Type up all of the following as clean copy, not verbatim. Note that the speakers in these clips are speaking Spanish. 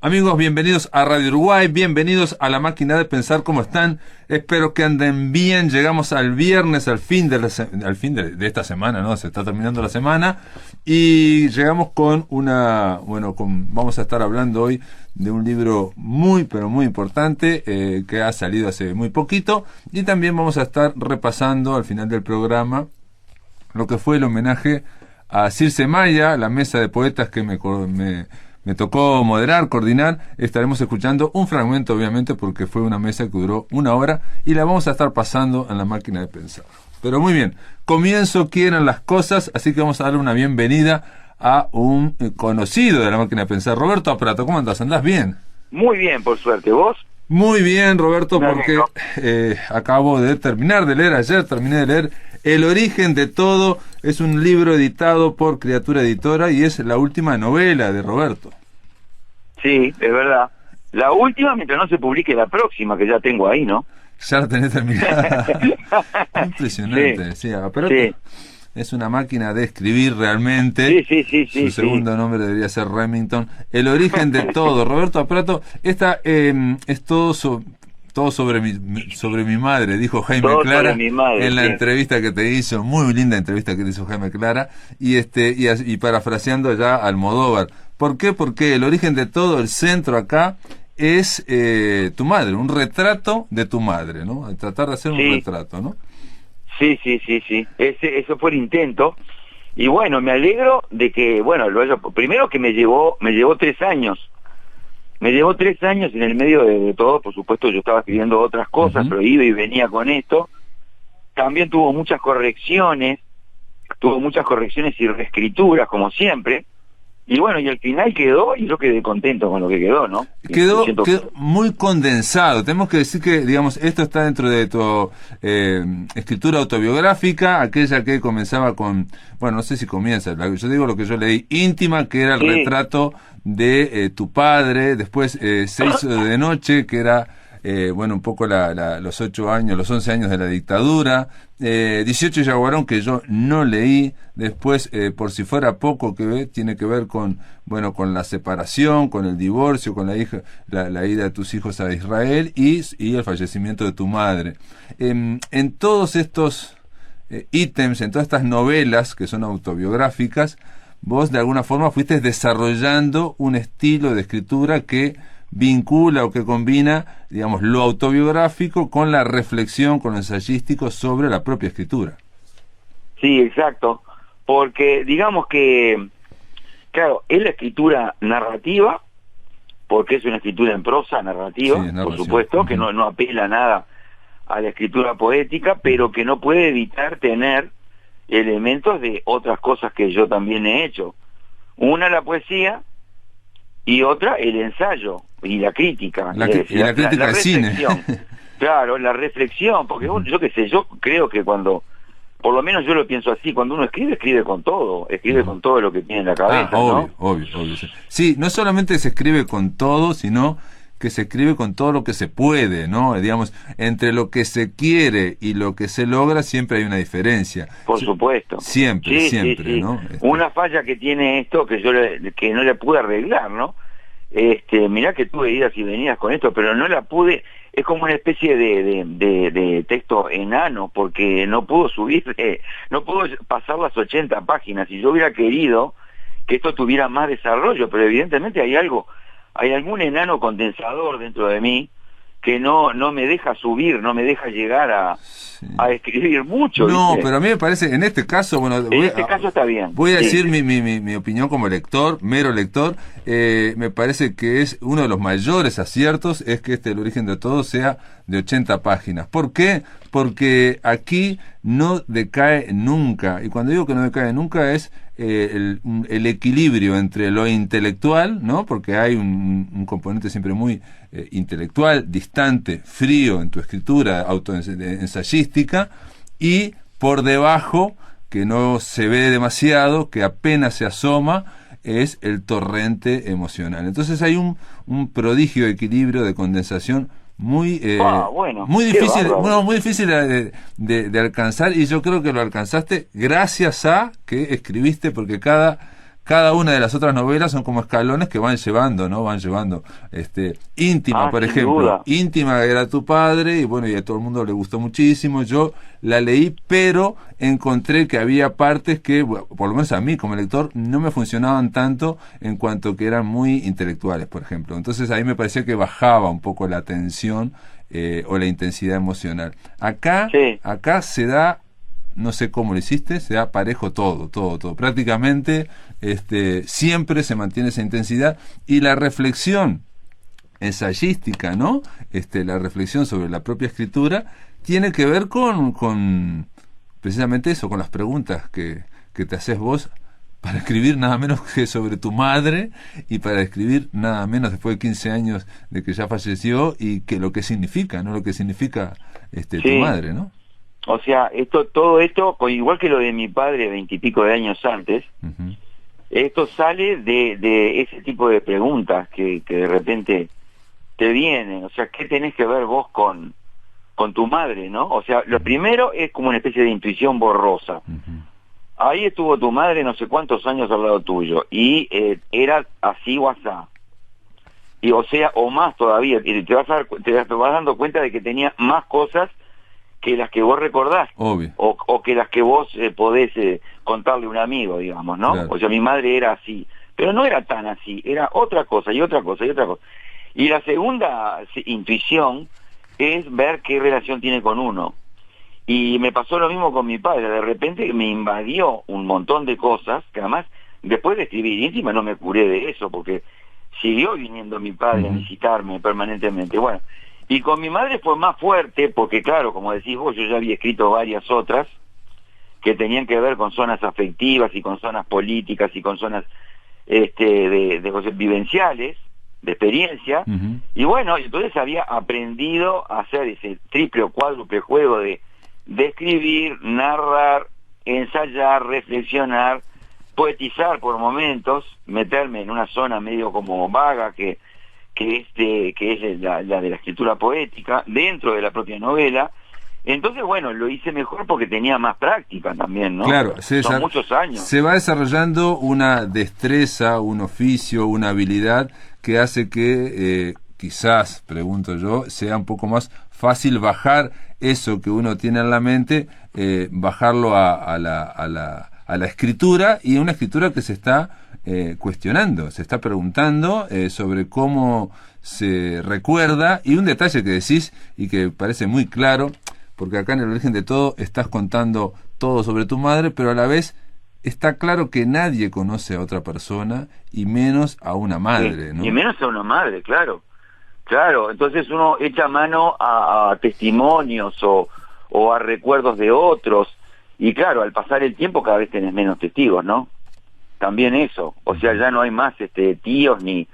Amigos, bienvenidos a Radio Uruguay, bienvenidos a La Máquina de Pensar. ¿Cómo están? Espero que anden bien. Llegamos al viernes, al fin de esta semana, ¿no? Se está terminando la semana y llegamos con vamos a estar hablando hoy de un libro muy, pero muy importante que ha salido hace muy poquito, y también vamos a estar repasando al final del programa lo que fue el homenaje a Circe Maya, la mesa de poetas que me tocó moderar, coordinar. Estaremos escuchando un fragmento, obviamente, porque fue una mesa que duró 1 hora y la vamos a estar pasando en La Máquina de Pensar. Pero muy bien, comienzo, quieren las cosas, así que vamos a darle una bienvenida a un conocido de La Máquina de Pensar, Roberto Aprato. ¿Cómo andás? ¿Andás bien? Muy bien, por suerte. ¿Vos? Muy bien, Roberto, porque acabo de terminar de leer, ayer terminé de leer El origen de todo. Es un libro editado por Criatura Editora y es la última novela de Roberto. Sí, es verdad. La última, mientras no se publique la próxima, que ya tengo ahí, ¿no? Ya la tenés terminada. Impresionante. Sí, Aprato es una máquina de escribir realmente. Sí. Su segundo nombre debería ser Remington. El origen de todo. Roberto Aprato, esta es todo sobre mi madre, dijo Jaime todo Clara en la sí. entrevista que te hizo, muy linda entrevista que te hizo Jaime Clara, y parafraseando ya Almodóvar. ¿Por qué? Porque el origen de todo, el centro acá, es tu madre, un retrato de tu madre, ¿no? Tratar de hacer un retrato, ¿no? Sí. Eso fue el intento. Y bueno, me alegro de que, primero que me llevó 3 años. Me llevó 3 años en el medio de todo. Por supuesto, yo estaba escribiendo otras cosas, pero iba y venía con esto. También tuvo muchas correcciones y reescrituras, como siempre. Y bueno, y al final quedó, y yo quedé contento con lo que quedó, ¿no? Quedó muy condensado. Tenemos que decir que, digamos, esto está dentro de tu escritura autobiográfica, aquella que comenzaba con, no sé si comienza, yo digo lo que yo leí, íntima, que era el retrato de tu padre, después 6 de noche, que era un poco los 11 años de la dictadura, 18 Yaguarón, que yo no leí, después Por si fuera poco, que tiene que ver con la separación, con el divorcio, con la ida de tus hijos a Israel y el fallecimiento de tu madre. En todos estos ítems, en todas estas novelas que son autobiográficas, vos de alguna forma fuiste desarrollando un estilo de escritura que vincula o que combina, digamos, lo autobiográfico con la reflexión, con lo ensayístico sobre la propia escritura. Sí, exacto, porque digamos que, claro, es la escritura narrativa, porque es una escritura en prosa narrativa, por supuesto, que no apela nada a la escritura poética, pero que no puede evitar tener elementos de otras cosas que yo también he hecho. Una, la poesía, y otra, el ensayo y la crítica. La crítica del cine. Claro, la reflexión, porque yo qué sé, yo creo que cuando, por lo menos yo lo pienso así, cuando uno escribe con todo, con todo lo que tiene en la cabeza, obvio. Sí, no solamente se escribe con todo, sino que se escribe con todo lo que se puede, ¿no? Digamos, entre lo que se quiere y lo que se logra siempre hay una diferencia. Por supuesto. Siempre, ¿no? Una falla que tiene esto, que no le pude arreglar, ¿no? Mirá que tuve idas y venidas con esto, pero no la pude. Es como una especie de texto enano, porque no puedo no puedo pasar las 80 páginas, y yo hubiera querido que esto tuviera más desarrollo, pero evidentemente hay algún enano condensador dentro de mí que no me deja subir, no me deja llegar a escribir mucho. No, ¿viste? pero a mí me parece, en este caso, caso está bien. Voy a decir mi opinión como lector, mero lector. Me parece que es uno de los mayores aciertos, es que El origen de todo sea de 80 páginas. ¿Por qué? Porque aquí no decae nunca, y cuando digo que no decae nunca es el equilibrio entre lo intelectual, ¿no? Porque hay un componente siempre muy intelectual, distante, frío en tu escritura autoensayística, y por debajo, que no se ve demasiado, que apenas se asoma, es el torrente emocional. Entonces hay un prodigio de equilibrio, de condensación muy difícil de alcanzar, y yo creo que lo alcanzaste gracias a que escribiste, porque cada cada una de las otras novelas son como escalones que van llevando, ¿no? Van llevando, Íntima, por ejemplo. Duda. Íntima era tu padre, y bueno, y a todo el mundo le gustó muchísimo. Yo la leí, pero encontré que había partes que, bueno, por lo menos a mí como lector, no me funcionaban tanto en cuanto que eran muy intelectuales, por ejemplo. Entonces ahí me parecía que bajaba un poco la tensión o la intensidad emocional. Acá se da, no sé cómo lo hiciste, se da parejo todo. Prácticamente siempre se mantiene esa intensidad, y la reflexión ensayística, ¿no? La reflexión sobre la propia escritura tiene que ver con precisamente eso, con las preguntas que te haces vos para escribir nada menos que sobre tu madre, y para escribir nada menos después de 15 años de que ya falleció, y que lo que significa, ¿no? Lo que significa tu madre, ¿no? O sea, todo esto, igual que lo de mi padre 20 y pico de años antes, esto sale de ese tipo de preguntas que de repente te vienen. O sea, ¿qué tenés que ver vos con tu madre, no? O sea, lo primero es como una especie de intuición borrosa. Ahí estuvo tu madre no sé cuántos años al lado tuyo, y era así o asá. Y o sea, o más todavía, y te vas dando cuenta de que tenía más cosas que las que vos recordás. Obvio. O que las que vos podés contarle a un amigo, digamos, ¿no? Claro. O sea, mi madre era así, pero no era tan así, era otra cosa y otra cosa y otra cosa. Y la segunda intuición es ver qué relación tiene con uno. Y me pasó lo mismo con mi padre. De repente me invadió un montón de cosas, que además después de escribir Íntima no me curé de eso, porque siguió viniendo mi padre a visitarme permanentemente. Bueno, y con mi madre fue más fuerte, porque claro, como decís vos, yo ya había escrito varias otras que tenían que ver con zonas afectivas y con zonas políticas y con zonas de cosas vivenciales, de experiencia. Y bueno, entonces había aprendido a hacer ese triple o cuádruple juego de escribir, narrar, ensayar, reflexionar, poetizar por momentos, meterme en una zona medio como vaga que es la de la escritura poética dentro de la propia novela. Entonces, bueno, lo hice mejor porque tenía más práctica también, ¿no? Claro, son muchos años. Se va desarrollando una destreza, un oficio, una habilidad que hace que quizás, pregunto yo, sea un poco más fácil bajar eso que uno tiene en la mente, bajarlo a la escritura, y una escritura que se está cuestionando, se está preguntando sobre cómo se recuerda. Y un detalle que decís y que parece muy claro, porque acá en El origen de todo estás contando todo sobre tu madre, pero a la vez está claro que nadie conoce a otra persona, y menos a una madre, ¿no? Y menos a una madre, claro. Claro, entonces uno echa mano a testimonios o a recuerdos de otros, y claro, al pasar el tiempo cada vez tenés menos testigos, ¿no? También eso, o sea, ya no hay más tíos ni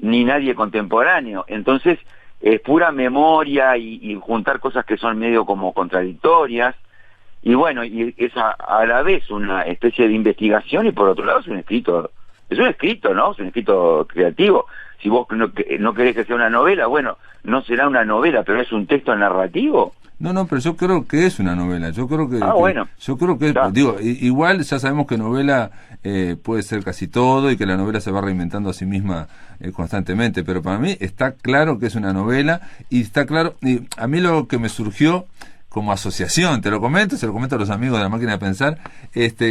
nadie contemporáneo, entonces es pura memoria y juntar cosas que son medio como contradictorias, y bueno, y es a la vez una especie de investigación, y por otro lado es un escrito, ¿no? Es un escrito creativo. Si vos no querés que sea una novela, bueno, no será una novela, pero es un texto narrativo. No, pero yo creo que es una novela. Yo creo que, bueno. Yo creo que, digo, igual ya sabemos que novela puede ser casi todo, y que la novela se va reinventando a sí misma constantemente, pero para mí está claro que es una novela, y está claro, y a mí lo que me surgió como asociación, se lo comento a los amigos de La Máquina de Pensar,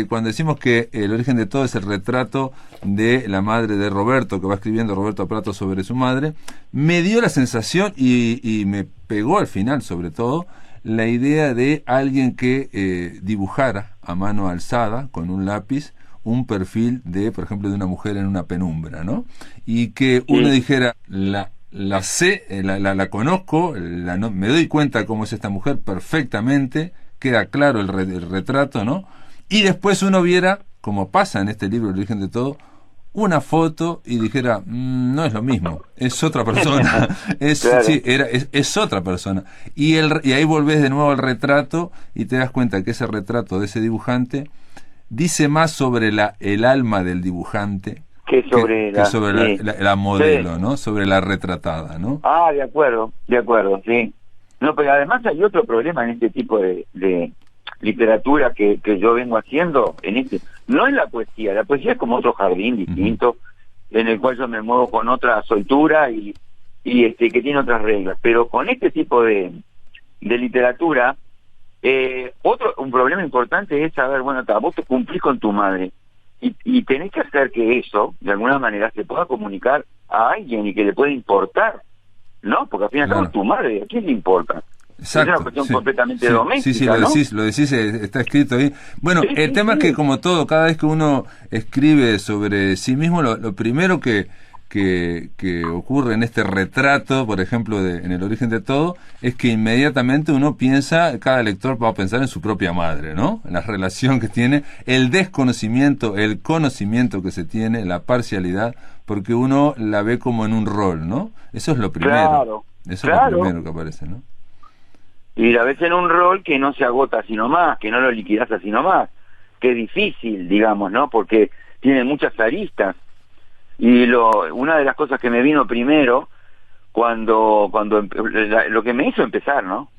cuando decimos que El origen de todo es el retrato de la madre de Roberto, que va escribiendo Roberto Prato sobre su madre, me dio la sensación, y me pegó al final sobre todo, la idea de alguien que dibujara a mano alzada, con un lápiz, un perfil de, por ejemplo, de una mujer en una penumbra, ¿no? Y que uno dijera, la sé, la conozco, me doy cuenta cómo es esta mujer perfectamente, queda claro el retrato, ¿no? Y después uno viera, como pasa en este libro El origen de todo, una foto y dijera, no es lo mismo, es otra persona, es otra persona. Y ahí volvés de nuevo al retrato, y te das cuenta que ese retrato de ese dibujante dice más sobre el alma del dibujante que sobre la modelo, ¿no? Sobre la retratada, ¿no? De acuerdo, sí. No, pero además hay otro problema en este tipo de literatura que yo vengo haciendo en este, no es la poesía es como otro jardín distinto, en el cual yo me muevo con otra soltura y que tiene otras reglas, pero con este tipo de literatura, un problema importante es saber, bueno, vos te cumplís con tu madre y tenés que hacer que eso de alguna manera se pueda comunicar a alguien y que le pueda importar, ¿no? Porque al fin y al cabo es tu madre, ¿a quién le importa? Exacto, es una cuestión completamente doméstica, sí, lo decís, está escrito ahí. Bueno, el tema es que, como todo, cada vez que uno escribe sobre sí mismo, lo primero que ocurre en este retrato, por ejemplo, en El origen de todo, es que inmediatamente uno piensa, cada lector va a pensar en su propia madre, ¿no? En la relación que tiene, el desconocimiento, el conocimiento que se tiene, la parcialidad, porque uno la ve como en un rol, ¿no? Eso es lo primero. Es lo primero que aparece, ¿no? Y la ves en un rol que no se agota así nomás, que no lo liquidas así nomás, que es difícil, digamos, ¿no? Porque tiene muchas aristas. Y una de las cosas que me vino primero, cuando lo que me hizo empezar, ¿no?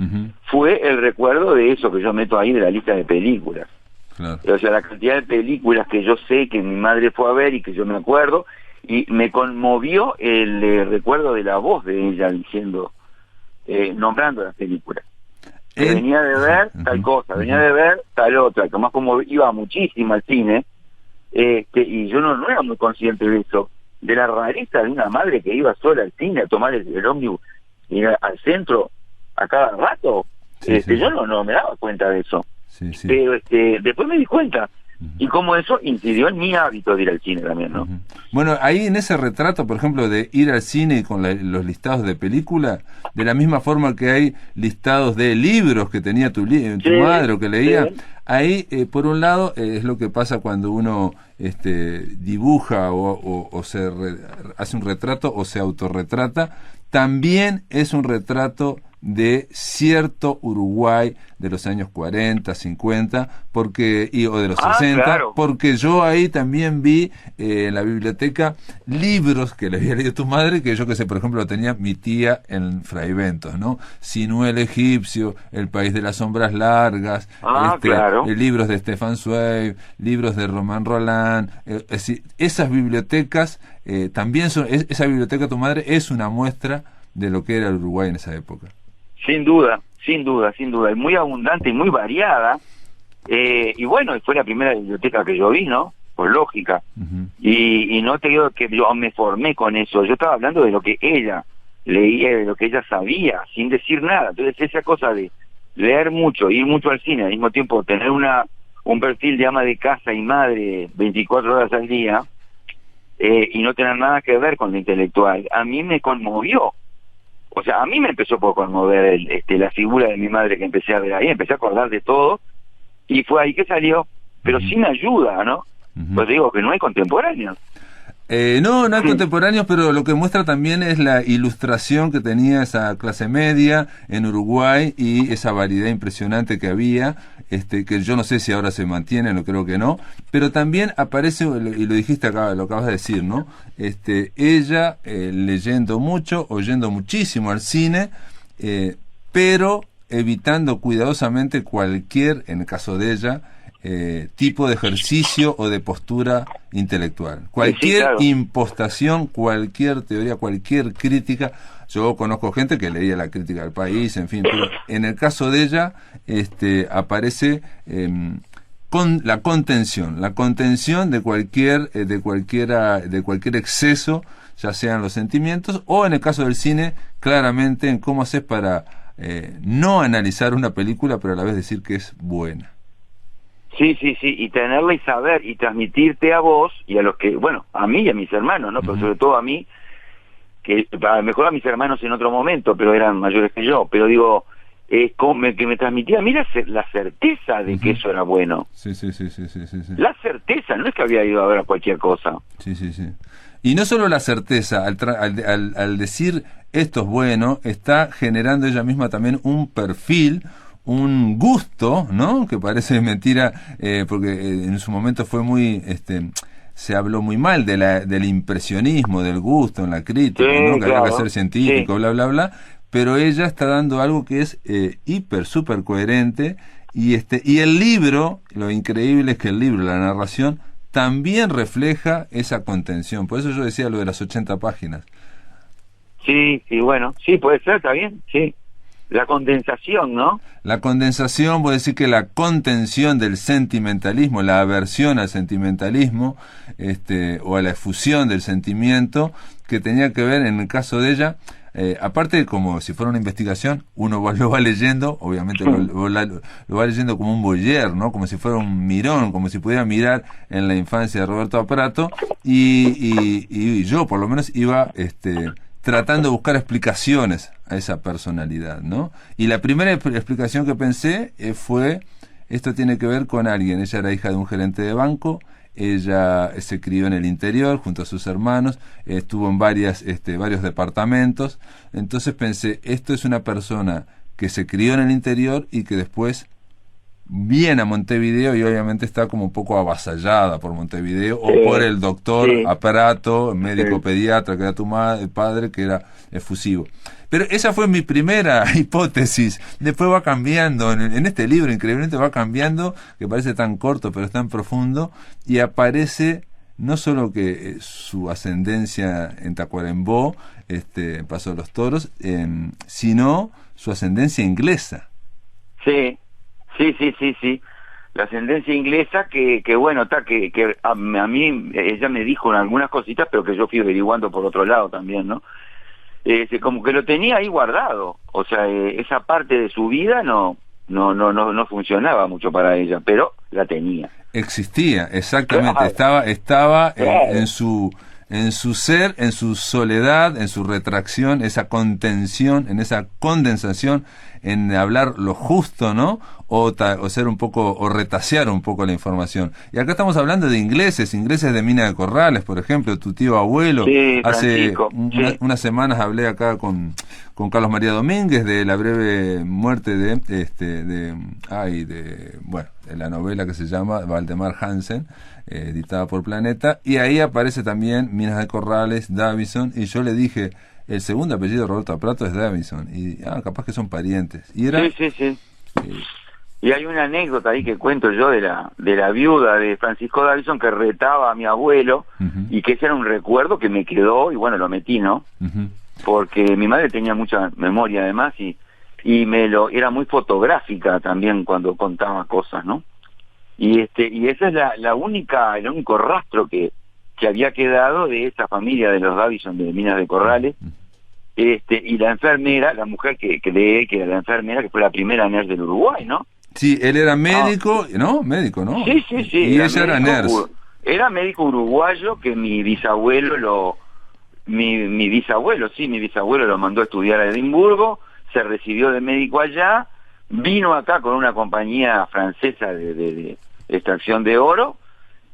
Fue el recuerdo de eso que yo meto ahí de la lista de películas. Claro. O sea, la cantidad de películas que yo sé que mi madre fue a ver y que yo me acuerdo, y me conmovió el recuerdo de la voz de ella diciendo, nombrando las películas. Venía de ver tal cosa, venía de ver tal otra, que más como iba muchísimo al cine, y yo no era muy consciente de eso, de la rareza de una madre que iba sola al cine a tomar el ómnibus y al centro a cada rato. Yo no me daba cuenta de eso, pero después me di cuenta, y como eso incidió en mi hábito de ir al cine también, ¿no? Bueno, ahí en ese retrato, por ejemplo, de ir al cine con los listados de película, de la misma forma que hay listados de libros que tenía tu madre o que leía, ahí, por un lado, es lo que pasa cuando uno dibuja o se hace un retrato o se autorretrata, también es un retrato de cierto Uruguay de los años 40, 50, o de los 60, claro. Porque yo ahí también vi en la biblioteca libros que le había leído tu madre, que yo que sé, por ejemplo, lo tenía mi tía en Fraiventos, ¿no? Sinué el egipcio, El país de las sombras largas, claro. Libros de Stefan Zweig, libros de Romain Roland, es decir, esas bibliotecas también son, esa biblioteca de tu madre es una muestra de lo que era el Uruguay en esa época. Sin duda, es muy abundante y muy variada, y bueno, fue la primera biblioteca que yo vi, ¿no? Por lógica, y no te digo que yo me formé con eso, yo estaba hablando de lo que ella leía, de lo que ella sabía, sin decir nada. Entonces esa cosa de leer mucho, ir mucho al cine, al mismo tiempo tener un perfil de ama de casa y madre 24 horas al día, y no tener nada que ver con lo intelectual, a mí me conmovió. O sea, a mí me empezó por conmover la figura de mi madre, que empecé a ver ahí, empecé a acordar de todo, y fue ahí que salió, pero sin ayuda, ¿no? Pues digo que no hay contemporáneos. No hay contemporáneos, pero lo que muestra también es la ilustración que tenía esa clase media en Uruguay y esa variedad impresionante que había, que yo no sé si ahora se mantiene, no creo que no, pero también aparece, y lo dijiste acá, lo acabas de decir, ¿no? Ella leyendo mucho, oyendo muchísimo al cine, pero evitando cuidadosamente cualquier, en el caso de ella, tipo de ejercicio o de postura intelectual. Cualquier impostación, cualquier teoría, cualquier crítica. Yo conozco gente que leía la crítica del País, en fin, pero en el caso de ella aparece con la contención de cualquier exceso, ya sean los sentimientos o, en el caso del cine, claramente en cómo haces para no analizar una película pero a la vez decir que es buena. Sí, y tenerla y saber y transmitirte a vos y a los que, bueno, a mí y a mis hermanos, ¿no? Pero sobre todo a mí, que a lo mejor a mis hermanos en otro momento, pero eran mayores que yo, pero digo, que me transmitía a mí la certeza de que eso era bueno. Sí. La certeza, no es que había ido a ver a cualquier cosa. Sí. Y no solo la certeza, al decir esto es bueno, está generando ella misma también un perfil, un gusto, ¿no? Que parece mentira, porque en su momento fue muy, se habló muy mal del impresionismo, del gusto en la crítica, ¿no? Que había que ser científico, bla, bla, bla, pero ella está dando algo que es súper coherente Y el libro, lo increíble es que el libro, la narración, también refleja esa contención. Por eso yo decía lo de las 80 páginas. Sí, bueno, sí, puede ser, está bien, sí. La condensación, ¿no? La condensación, voy a decir que la contención del sentimentalismo, la aversión al sentimentalismo, o a la efusión del sentimiento, que tenía que ver, en el caso de ella, aparte, como si fuera una investigación, uno lo va leyendo, obviamente lo va leyendo como un voyeur, ¿no? Como si fuera un mirón, como si pudiera mirar en la infancia de Roberto Aparato, y yo, por lo menos, iba tratando de buscar explicaciones a esa personalidad, ¿no? Y la primera explicación que pensé fue, esto tiene que ver con alguien. Ella era hija de un gerente de banco, ella se crió en el interior junto a sus hermanos, estuvo en varios departamentos. Entonces pensé, esto es una persona que se crió en el interior y que después viene a Montevideo y obviamente está como un poco avasallada por Montevideo, o por el doctor Aparato, médico pediatra, que era tu padre, que era efusivo. Pero esa fue mi primera hipótesis. Después va cambiando, en este libro increíblemente va cambiando, que parece tan corto pero es tan profundo, y aparece no solo que su ascendencia en Tacuarembó, en Paso de los Toros, sino su ascendencia inglesa. Sí. La ascendencia inglesa que bueno, que a mí ella me dijo algunas cositas, pero que yo fui averiguando por otro lado también, ¿no? Como que lo tenía ahí guardado, o sea, esa parte de su vida no funcionaba mucho para ella, pero la tenía. Existía, exactamente, claro. Estaba claro. En su ser, en su soledad, en su retracción, esa contención, en esa condensación, en hablar lo justo, ¿no? O ser un poco, o retasear un poco la información. Y acá estamos hablando de ingleses de Mina de Corrales, por ejemplo, tu tío abuelo. Sí, hace unas semanas hablé acá con Carlos María Domínguez de la breve muerte de la novela que se llama Valdemar Hansen, editada por Planeta, y ahí aparece también Minas de Corrales, Davison, y yo le dije, el segundo apellido de Roberto Aparato es Davison, y capaz que son parientes. Y era, sí. Y hay una anécdota ahí que cuento yo de la viuda de Francisco Davison, que retaba a mi abuelo, y que ese era un recuerdo que me quedó, y bueno, lo metí, ¿no? Porque mi madre tenía mucha memoria además, y era muy fotográfica también cuando contaba cosas, ¿no? Y esa es el único rastro que había quedado de esa familia de los Davison de Minas de Corrales. Y la enfermera, la mujer que era la enfermera, que fue la primera nurse del Uruguay, ¿no? Sí, él era médico, ¿no? Médico, ¿no? Sí. Y ella era nurse. Era médico uruguayo que mi bisabuelo lo mandó a estudiar a Edimburgo, se recibió de médico allá, vino acá con una compañía francesa de extracción de oro,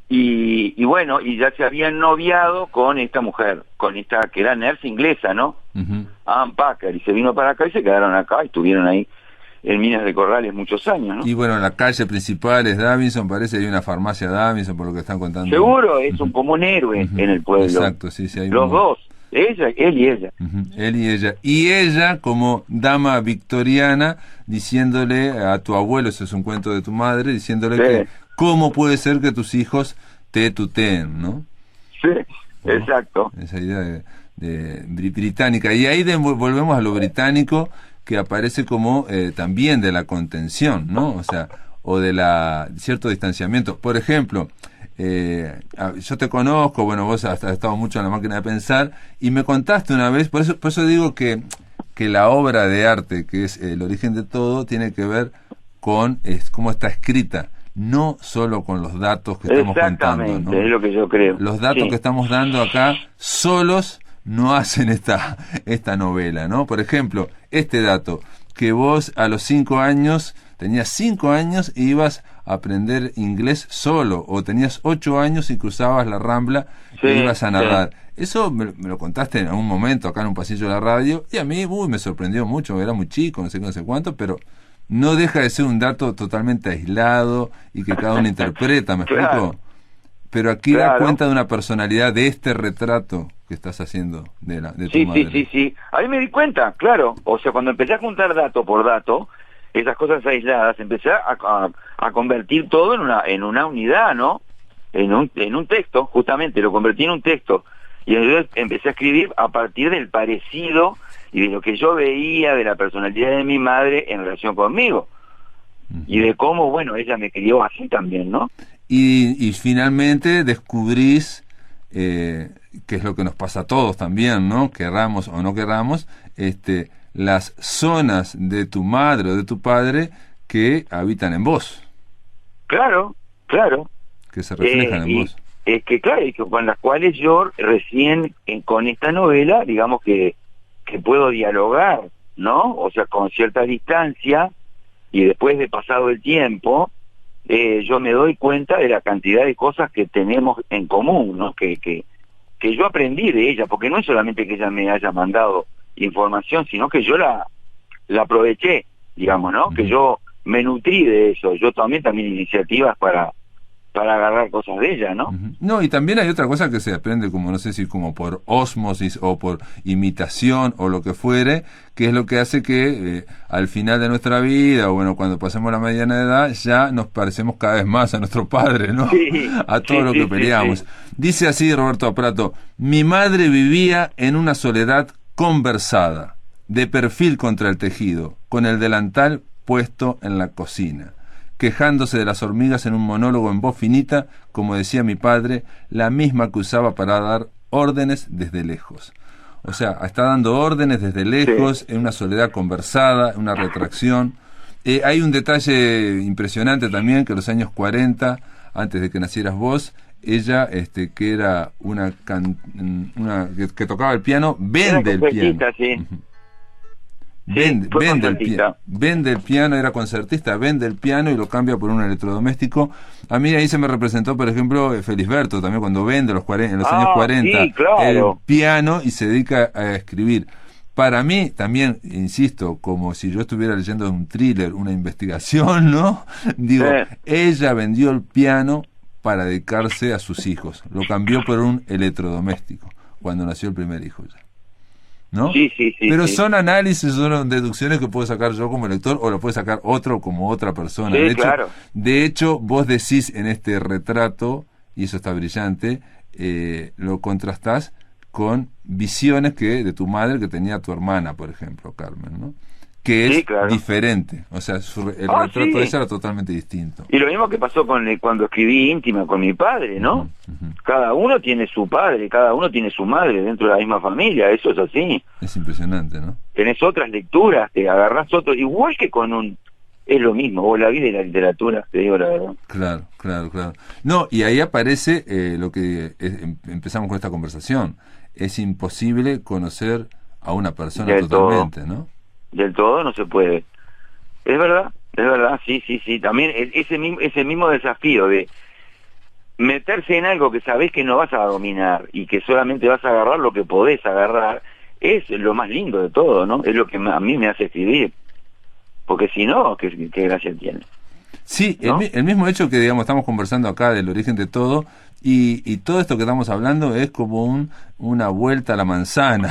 y bueno, y ya se habían noviado con esta mujer, con esta que era nurse inglesa, ¿no? Ann Packer, y se vino para acá y se quedaron acá, y estuvieron ahí en Minas de Corrales muchos años, ¿no? Y bueno, la calle principal es Davison, parece, hay una farmacia Davison, por lo que están contando. Seguro, es como un héroe en el pueblo. Exacto, sí, hay los dos, él y ella. Él y ella. Y ella, como dama victoriana, diciéndole a tu abuelo, eso es un cuento de tu madre, diciéndole que cómo puede ser que tus hijos te tuteen, ¿no? Sí, exacto. Esa idea de británica. Y ahí volvemos a lo británico, que aparece como también de la contención, ¿no? O sea, o de cierto distanciamiento. Por ejemplo, yo te conozco, bueno, vos has estado mucho en La Máquina de Pensar, y me contaste una vez, por eso digo que la obra de arte, que es el origen de todo, tiene que ver con cómo está escrita, no solo con los datos que estamos contando, ¿no? Exactamente, es lo que yo creo. Los datos que estamos dando acá solos no hacen esta novela, ¿no? Por ejemplo, este dato, que vos a los 5 años, tenías 5 años e ibas a aprender inglés solo, o tenías 8 años y cruzabas la Rambla y ibas a nadar. Eso me lo contaste en algún momento acá en un pasillo de la radio, y a mí me sorprendió mucho, era muy chico, no sé cuánto, pero no deja de ser un dato totalmente aislado y que cada uno interpreta, ¿me explico? Pero aquí da cuenta de una personalidad, de este retrato que estás haciendo de tu madre. Sí. Ahí me di cuenta, claro. O sea, cuando empecé a juntar dato por dato, esas cosas aisladas, empecé a convertir todo en una unidad, ¿no? En un texto, justamente, lo convertí en un texto. Y entonces empecé a escribir a partir del parecido y de lo que yo veía de la personalidad de mi madre en relación conmigo. Y de cómo, bueno, ella me crió así también, ¿no? Y finalmente descubrís, que es lo que nos pasa a todos también, ¿no? Querramos o no querramos, las zonas de tu madre o de tu padre que habitan en vos. Claro, claro. Que se reflejan en vos. Es que claro, y que con las cuales yo recién con esta novela, digamos que puedo dialogar, ¿no? O sea, con cierta distancia, y después de pasado el tiempo, yo me doy cuenta de la cantidad de cosas que tenemos en común, ¿no? Que yo aprendí de ella, porque no es solamente que ella me haya mandado información, sino que yo la aproveché, digamos, ¿no? Que yo me nutrí de eso, yo también iniciativas para agarrar cosas de ella, ¿no? No, y también hay otra cosa que se aprende como, no sé si como por ósmosis o por imitación o lo que fuere, que es lo que hace que al final de nuestra vida, o bueno, cuando pasemos la mediana edad, ya nos parecemos cada vez más a nuestro padre, ¿no? Sí, a todo lo que peleamos. Sí. Dice así Roberto Apprato: mi madre vivía en una soledad conversada, de perfil contra el tejido, con el delantal puesto en la cocina, quejándose de las hormigas en un monólogo en voz finita, como decía mi padre, la misma que usaba para dar órdenes desde lejos. O sea, está dando órdenes desde lejos, sí, en una soledad conversada, en una retracción. Hay un detalle impresionante también, que en los años 40, antes de que nacieras vos, ella, que era una que tocaba el piano, vende el piano. Sí. Vende el piano, era concertista, vende el piano y lo cambia por un electrodoméstico. A mí ahí se me representó, por ejemplo, Felisberto, también cuando vende en los años 40, sí, claro, el piano y se dedica a escribir. Para mí, también, insisto, como si yo estuviera leyendo un thriller, una investigación, ¿no? Digo, ella vendió el piano para dedicarse a sus hijos. Lo cambió por un electrodoméstico cuando nació el primer hijo ya, ¿no? Sí. Pero son análisis, son deducciones que puedo sacar yo como lector, o lo puede sacar otro como otra persona. Sí, claro. De hecho, vos decís en este retrato, y eso está brillante, lo contrastás con visiones de tu madre que tenía tu hermana, por ejemplo, Carmen, ¿no? Que es diferente, o sea, el retrato de ella era totalmente distinto. Y lo mismo que pasó cuando escribí Íntima con mi padre, ¿no? Cada uno tiene su padre, cada uno tiene su madre dentro de la misma familia, eso es así. Es impresionante, ¿no? Tenés otras lecturas, te agarrás otro, igual que es lo mismo, vos la vida y la literatura, te digo la verdad. Claro. No, y ahí aparece lo que empezamos con esta conversación. Es imposible conocer a una persona totalmente, ¿no? Del todo no se puede. Es verdad, sí. También ese mismo desafío de meterse en algo que sabés que no vas a dominar y que solamente vas a agarrar lo que podés agarrar, es lo más lindo de todo, ¿no? Es lo que a mí me hace escribir. Porque si no, ¿qué gracia tiene? Sí, ¿no? el mismo hecho que, digamos, estamos conversando acá del origen de todo, y todo esto que estamos hablando es como una vuelta a la manzana.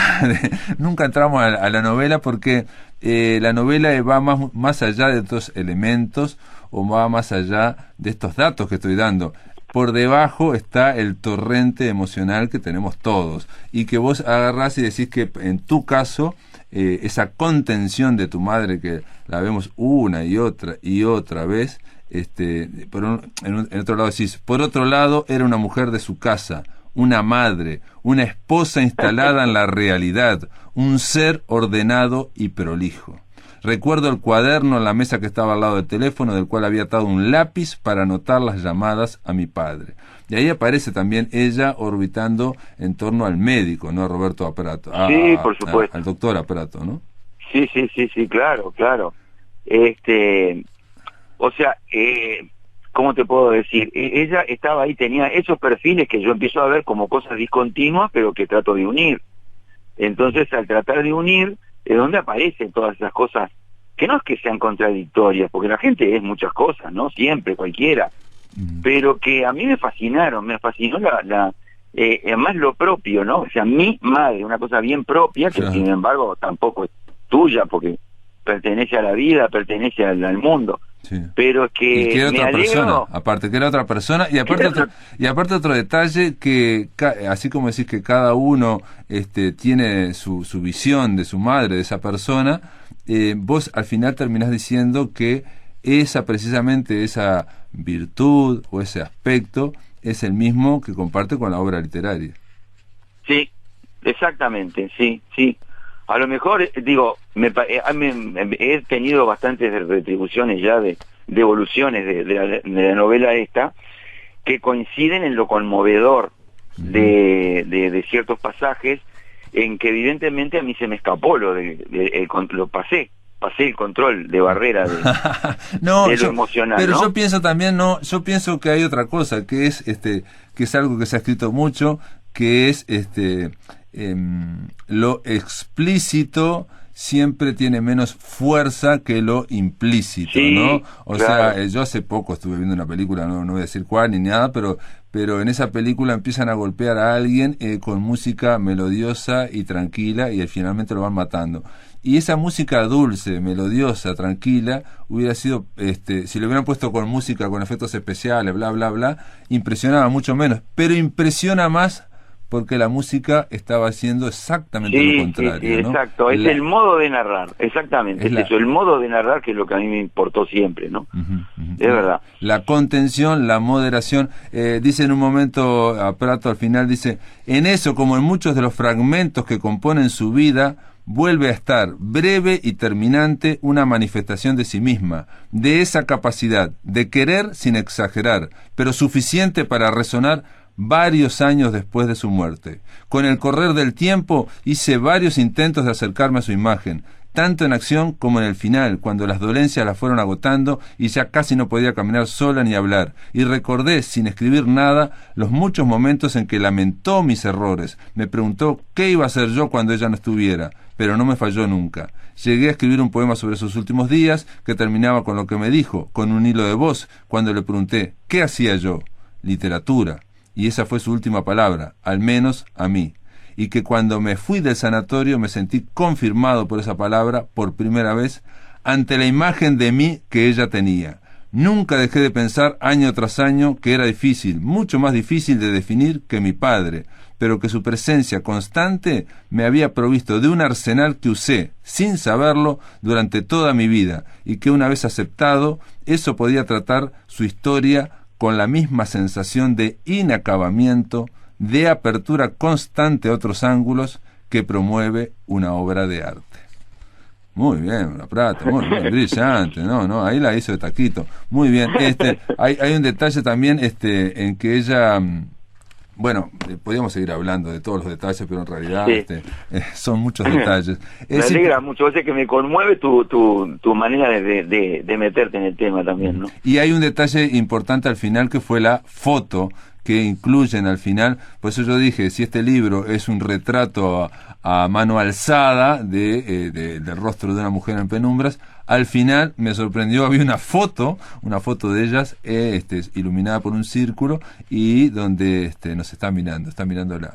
Nunca entramos a la novela porque la novela va más allá de estos elementos, o va más allá de estos datos que estoy dando. Por debajo está el torrente emocional que tenemos todos, y que vos agarrás y decís que en tu caso esa contención de tu madre, que la vemos una y otra vez, en otro lado decís, por otro lado era una mujer de su casa, una madre, una esposa instalada en la realidad, un ser ordenado y prolijo. Recuerdo el cuaderno en la mesa que estaba al lado del teléfono, del cual había atado un lápiz para anotar las llamadas a mi padre. Y ahí aparece también ella orbitando en torno al médico, ¿no? Roberto Apprato. Sí, por supuesto. Al doctor Apprato, ¿no? Sí, claro. O sea, ¿cómo te puedo decir? Ella estaba ahí, tenía esos perfiles que yo empiezo a ver como cosas discontinuas, pero que trato de unir. Entonces, al tratar de unir, es donde aparecen todas esas cosas, que no es que sean contradictorias, porque la gente es muchas cosas, ¿no? Siempre, cualquiera. Pero que a mí me fascinó además lo propio, ¿no? O sea, mi madre, una cosa bien propia, que sin embargo tampoco es tuya, porque pertenece a la vida, pertenece al mundo. Sí. Pero es que y que era me otra alegro, persona, aparte, que era otra persona, y aparte otro detalle que, así como decís que cada uno tiene su visión de su madre, de esa persona, vos al final terminás diciendo que precisamente esa virtud o ese aspecto es el mismo que comparte con la obra literaria. Sí, exactamente, sí. A lo mejor, digo, he tenido bastantes retribuciones ya de evoluciones de la novela esta, que coinciden en lo conmovedor de ciertos pasajes, en que evidentemente a mí se me escapó lo pasé el control de barrera de lo emocional. Pero ¿no? yo pienso también, yo pienso que hay otra cosa, que es algo que se ha escrito mucho, que es lo explícito siempre tiene menos fuerza que lo implícito, sí, ¿no? O claro. sea, yo hace poco estuve viendo una película, no voy a decir cuál ni nada, pero en esa película empiezan a golpear a alguien con música melodiosa y tranquila y finalmente lo van matando. Y esa música dulce, melodiosa, tranquila, hubiera sido, si lo hubieran puesto con música, con efectos especiales, bla, bla, bla, impresionaba mucho menos, pero impresiona más porque la música estaba haciendo exactamente lo contrario. Sí, ¿no? exacto, es el modo de narrar, exactamente, es eso, el modo de narrar, que es lo que a mí me importó siempre, ¿no? Es verdad. La contención, la moderación, dice en un momento a Prato al final, dice, en eso como en muchos de los fragmentos que componen su vida, vuelve a estar breve y terminante una manifestación de sí misma, de esa capacidad de querer sin exagerar, pero suficiente para resonar varios años después de su muerte. Con el correr del tiempo hice varios intentos de acercarme a su imagen, tanto en acción como en el final, cuando las dolencias la fueron agotando y ya casi no podía caminar sola ni hablar, y recordé, sin escribir nada, los muchos momentos en que lamentó mis errores, me preguntó qué iba a hacer yo cuando ella no estuviera, pero no me falló nunca. Llegué a escribir un poema sobre sus últimos días, que terminaba con lo que me dijo, con un hilo de voz, cuando le pregunté, ¿qué hacía yo? Literatura. Y esa fue su última palabra, al menos a mí. Y que cuando me fui del sanatorio me sentí confirmado por esa palabra, por primera vez, ante la imagen de mí que ella tenía. Nunca dejé de pensar año tras año que era difícil, mucho más difícil de definir que mi padre, pero que su presencia constante me había provisto de un arsenal que usé, sin saberlo, durante toda mi vida, y que una vez aceptado, eso podía tratar su historia con la misma sensación de inacabamiento, de apertura constante a otros ángulos que promueve una obra de arte. Muy bien, La Prata, muy bien, brillante, ahí la hizo de taquito. Muy bien, hay un detalle también en que ella, bueno, podríamos seguir hablando de todos los detalles, pero en realidad son muchos detalles. Me alegra mucho, sé que me conmueve tu manera de meterte en el tema también, ¿no? Y hay un detalle importante al final, que fue la foto que incluyen al final. Por eso yo dije, si este libro es un retrato a mano alzada del rostro de una mujer en penumbras, al final me sorprendió, había una foto de ellas iluminada por un círculo, y donde nos está mirando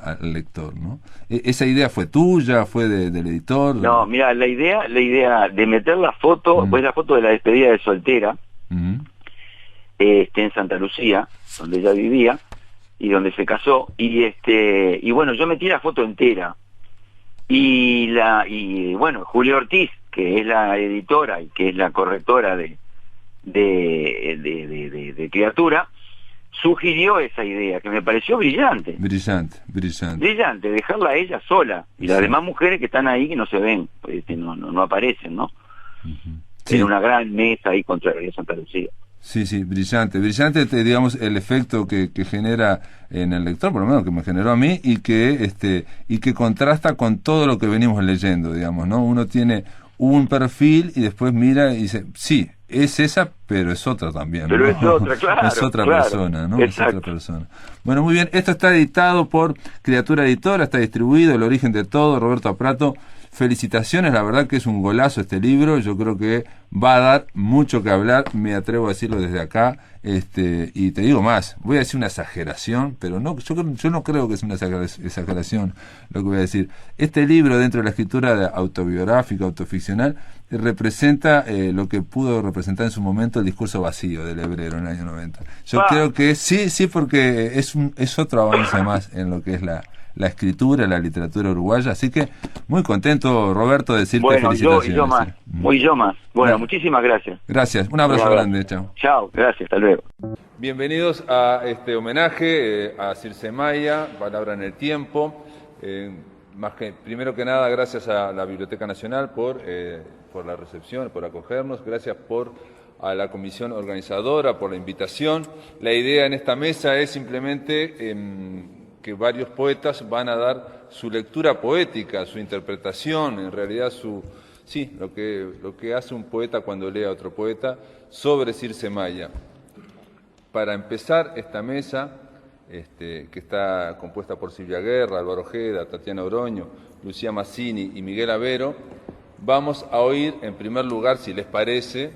al lector, ¿no? ¿Esa idea fue tuya, fue del editor? No, mira, la idea de meter la foto, pues la foto de la despedida de soltera, en Santa Lucía, donde ella vivía y donde se casó, y bueno, yo metí la foto entera, y bueno, Julia Ortiz, que es la editora y que es la correctora de Criatura, sugirió esa idea, que me pareció brillante, dejarla a ella sola, y las demás mujeres que están ahí, que no se ven, no aparecen, ¿no? En una gran mesa ahí contra Santa Lucía. Sí, brillante, digamos, el efecto que genera en el lector, por lo menos que me generó a mí, y que contrasta con todo lo que venimos leyendo, digamos, ¿no? Uno tiene un perfil y después mira y dice, sí, es esa, pero es otra también, ¿no? Pero es otra, claro. Es otra persona, ¿no? Exacto. Es otra persona. Bueno, muy bien, esto está editado por Criatura Editora, está distribuido, El origen de todo, Roberto Prato. felicitaciones, la verdad que es un golazo este libro, yo creo que va a dar mucho que hablar, me atrevo a decirlo desde acá, y te digo más, voy a decir una exageración, pero no, yo no creo que es una exageración lo que voy a decir. Este libro, dentro de la escritura autobiográfica, autoficcional, representa lo que pudo representar en su momento el discurso vacío del Hebrero en el año 90. Yo creo que sí, porque es otro avance más en lo que es la escritura, la literatura uruguaya, así que muy contento, Roberto, de decirte felicitaciones. Yo más, yo más. Bueno, muchísimas gracias. Gracias, un abrazo grande, chao. Chao, gracias, hasta luego. Bienvenidos a este homenaje a Circe Maya, Palabra en el Tiempo. Primero que nada, gracias a la Biblioteca Nacional por la recepción, por acogernos, gracias a la comisión organizadora por la invitación. La idea en esta mesa es simplemente que varios poetas van a dar su lectura poética, su interpretación, en realidad lo que hace un poeta cuando lee a otro poeta sobre Circe Maya. Para empezar esta mesa, que está compuesta por Silvia Guerra, Álvaro Ojeda, Tatiana Oroño, Lucía Mazzini y Miguel Avero, vamos a oír en primer lugar, si les parece,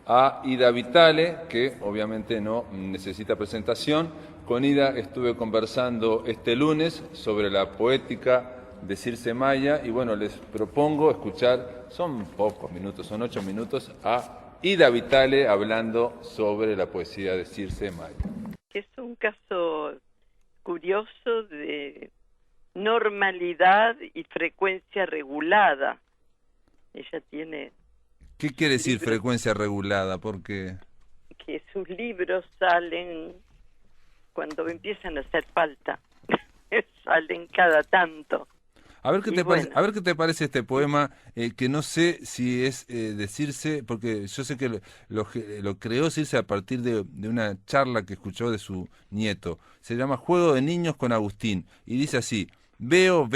a Ida Vitale, que obviamente no necesita presentación. Con Ida estuve conversando este lunes sobre la poética de Circe Maya y bueno, les propongo escuchar, son pocos minutos, son 8 minutos, a Ida Vitale hablando sobre la poesía de Circe Maya. Es un caso curioso de normalidad y frecuencia regulada. Ella tiene... ¿Qué quiere decir frecuencia regulada? Porque... que sus libros salen cuando empiezan a hacer falta. Salen cada tanto. A ver qué te parece este poema, que no sé si es de Circe, porque yo sé que lo creó Circe a partir de una charla que escuchó de su nieto. Se llama Juego de Niños con Agustín, y dice así: veo,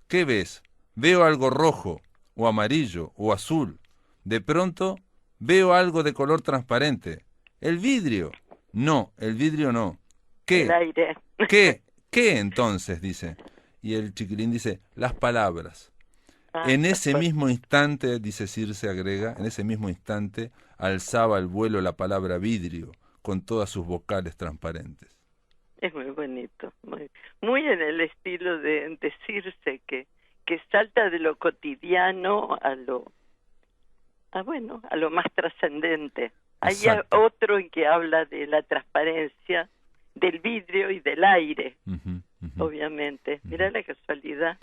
¿qué ves? Veo algo rojo, o amarillo, o azul. De pronto, veo algo de color transparente. ¿El vidrio? No, el vidrio no. ¿Qué? El aire. ¿Qué entonces? Dice. Y el chiquilín dice, las palabras. En ese mismo instante, dice Circe, agrega, en ese mismo instante alzaba al vuelo la palabra vidrio con todas sus vocales transparentes. Es muy bonito, muy en el estilo de Circe, que salta de lo cotidiano a lo más trascendente. Hay otro en que habla de la transparencia, del vidrio y del aire, obviamente. Mirá la casualidad.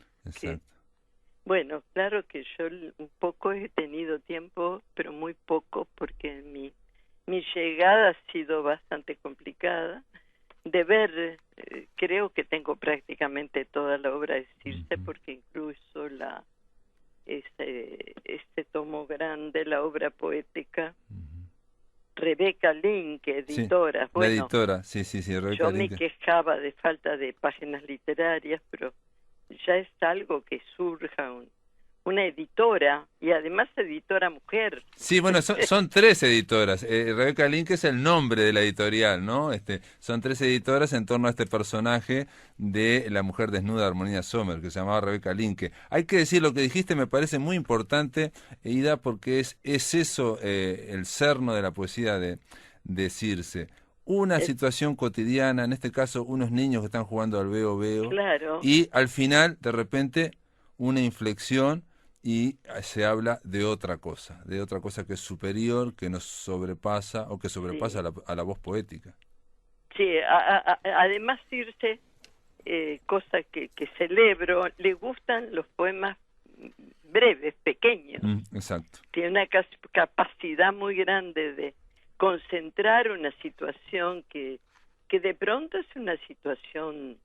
Bueno, claro que yo un poco he tenido tiempo, pero muy poco, porque mi llegada ha sido bastante complicada. De ver, creo que tengo prácticamente toda la obra de Circe, porque incluso este tomo grande, la obra poética, Rebeca Linke, editora. Sí, bueno, la editora, sí, Rebeca yo Linke. Me quejaba de falta de páginas literarias, pero ya es algo que surja una editora, y además editora mujer. Sí, bueno, son 3 editoras. Rebeca Linke es el nombre de la editorial, ¿no? Son 3 editoras en torno a este personaje de la mujer desnuda de Armonía Sommer, que se llamaba Rebeca Linke. Hay que decir, lo que dijiste me parece muy importante, Ida, porque es eso el cerno de la poesía de Circe. Una situación cotidiana, en este caso unos niños que están jugando al veo, claro. Y al final, de repente, una inflexión, y se habla de otra cosa que es superior, que nos sobrepasa, o que sobrepasa a la voz poética. Sí, además Circe, cosa que celebro, le gustan los poemas breves, pequeños. Exacto. Tiene una capacidad muy grande de concentrar una situación que de pronto es una situación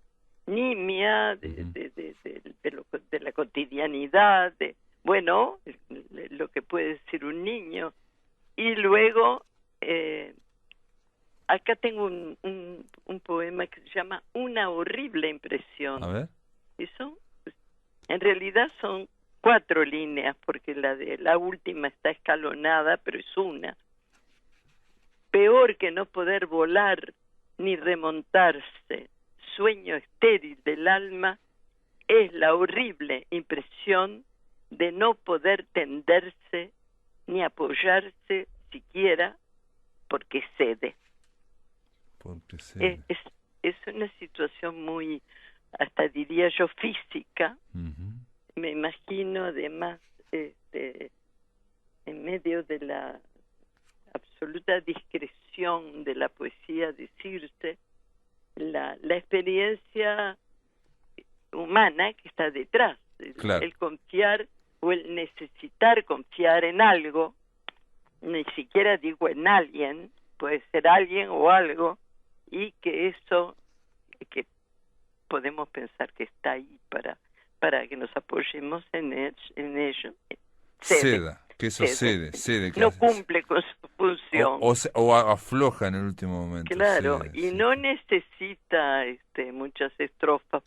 nimia, de la cotidianidad, lo que puede decir un niño. Y luego, acá tengo un poema que se llama Una horrible impresión. A ver. Eso, en realidad son 4 líneas, porque la última está escalonada, pero es una. Peor que no poder volar ni remontarse, sueño estéril del alma, es la horrible impresión de no poder tenderse ni apoyarse siquiera porque cede. Es una situación muy, hasta diría yo, física. Me imagino además en medio de la absoluta discreción de la poesía de Circe, la experiencia humana que está detrás, el confiar o el necesitar confiar en algo, ni siquiera digo en alguien, puede ser alguien o algo, y que eso, que podemos pensar que está ahí para que nos apoyemos en ello. Ceda, que eso cede. Que no cumple con su función. O afloja en el último momento. Claro, y no necesita muchas estrofas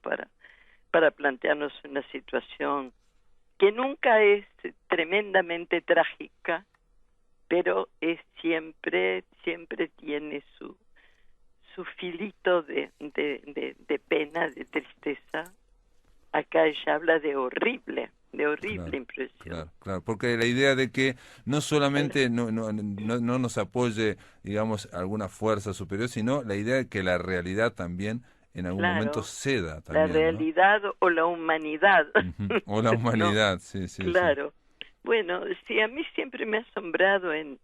para plantearnos una situación que nunca es tremendamente trágica, pero es siempre tiene su filito de pena, de tristeza. Acá ella habla de horrible impresión. Claro, porque la idea de que no solamente no nos apoye, digamos, alguna fuerza superior, sino la idea de que la realidad también en algún momento ceda también, la realidad, ¿no? O la humanidad. O la humanidad, ¿no? Sí. Claro. Bueno, sí, a mí siempre me ha asombrado en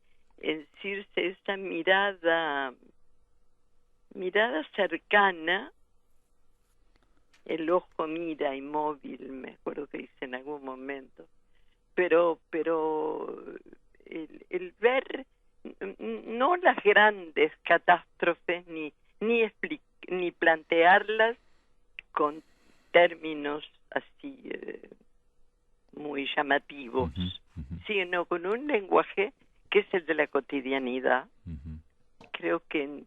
Circe esa mirada cercana. El ojo mira inmóvil, me acuerdo que dice en algún momento, pero el ver no las grandes catástrofes ni plantearlas con términos así muy llamativos, sino con un lenguaje que es el de la cotidianidad. Creo que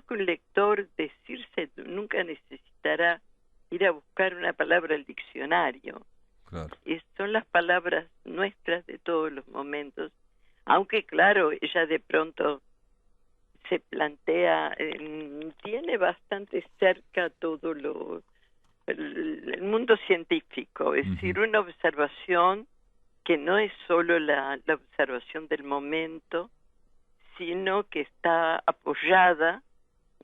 un lector de Circe nunca necesitará ir a buscar una palabra al diccionario. Claro. Son las palabras nuestras de todos los momentos, aunque claro, ella de pronto se plantea, tiene bastante cerca todo el mundo científico, es decir, una observación que no es solo la observación del momento, sino que está apoyada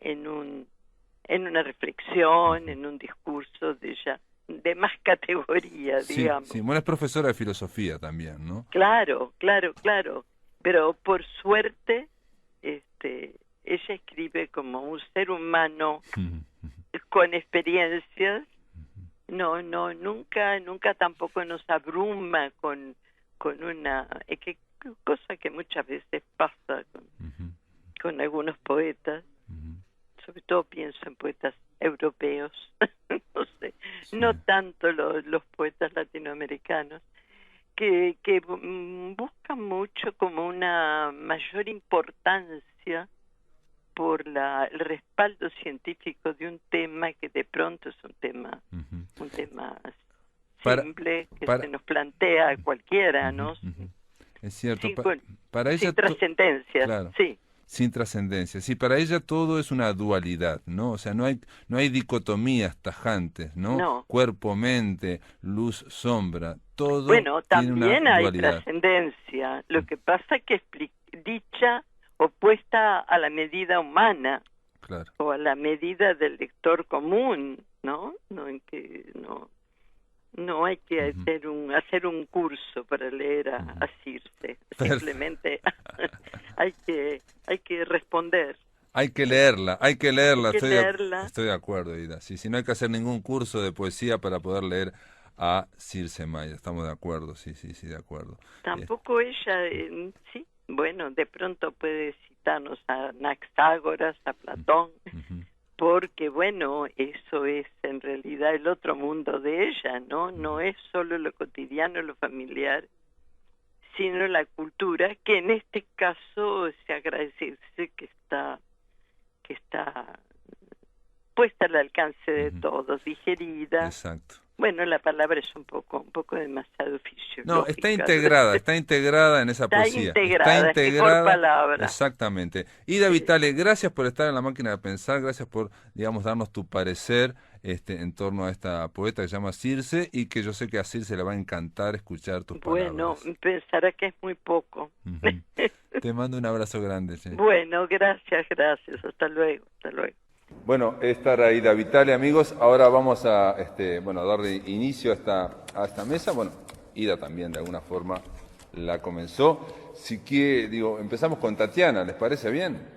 en una reflexión, en un discurso de más categoría, digamos. Sí, bueno, es profesora de filosofía también, ¿no? Claro, pero por suerte ella escribe como un ser humano con experiencias. Nunca tampoco nos abruma con una cosa que muchas veces pasa con algunos poetas. Sobre todo pienso en poetas europeos, no sé, no tanto los poetas latinoamericanos, que buscan mucho como una mayor importancia por el respaldo científico de un tema que de pronto es un tema simple, que se nos plantea a cualquiera, ¿no? Es cierto, para ella sin trascendencia, claro. Sí. Sin trascendencia. Sí, para ella todo es una dualidad, ¿no? O sea, no hay dicotomías tajantes, ¿no? No. Cuerpo, mente, luz, sombra, todo bueno, tiene también una hay dualidad. Trascendencia. Lo que pasa es que dicha opuesta a la medida humana, claro, o a la medida del lector común, ¿no? No hay que hacer un curso para leer a Circe. Simplemente hay que responder. Hay que leerla. leerla. Estoy de acuerdo, Ida. Sí, no hay que hacer ningún curso de poesía para poder leer a Circe Maya. Estamos de acuerdo, sí, de acuerdo. Tampoco ella, sí, bueno, de pronto puede citarnos a Anaxágoras, a Platón, porque bueno, eso es en realidad el otro mundo de ella, ¿no? No es solo lo cotidiano, lo familiar, sino la cultura, que en este caso se agradece que está puesta al alcance de todos, digerida. Exacto. Bueno, la palabra es un poco demasiado fisiológica. No, está integrada en esa poesía. Está integrada, mejor palabra. Exactamente. Ida Vitale, gracias por estar en La Máquina de Pensar, gracias por, digamos, darnos tu parecer en torno a esta poeta que se llama Circe, y que yo sé que a Circe le va a encantar escuchar tus palabras. Bueno, pensará que es muy poco. Te mando un abrazo grande. Sí. Bueno, gracias. Hasta luego. Bueno, esta era Ida Vitale, amigos. Ahora vamos a darle inicio a esta mesa. Bueno, Ida también de alguna forma la comenzó. Si quiere, empezamos con Tatiana, ¿les parece bien?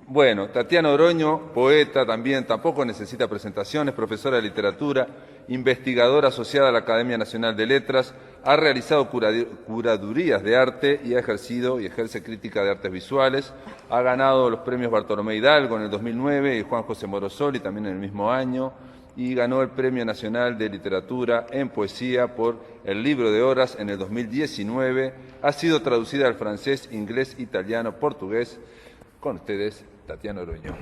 Bueno, Tatiana Oroño, poeta también, tampoco necesita presentaciones, profesora de literatura, investigadora asociada a la Academia Nacional de Letras, ha realizado curadurías de arte y ha ejercido y ejerce crítica de artes visuales, ha ganado los premios Bartolomé Hidalgo en el 2009 y Juan José Morosoli también en el mismo año, y ganó el Premio Nacional de Literatura en Poesía por El Libro de Horas en el 2019, ha sido traducida al francés, inglés, italiano, portugués. Con ustedes, Tatiana Oroño.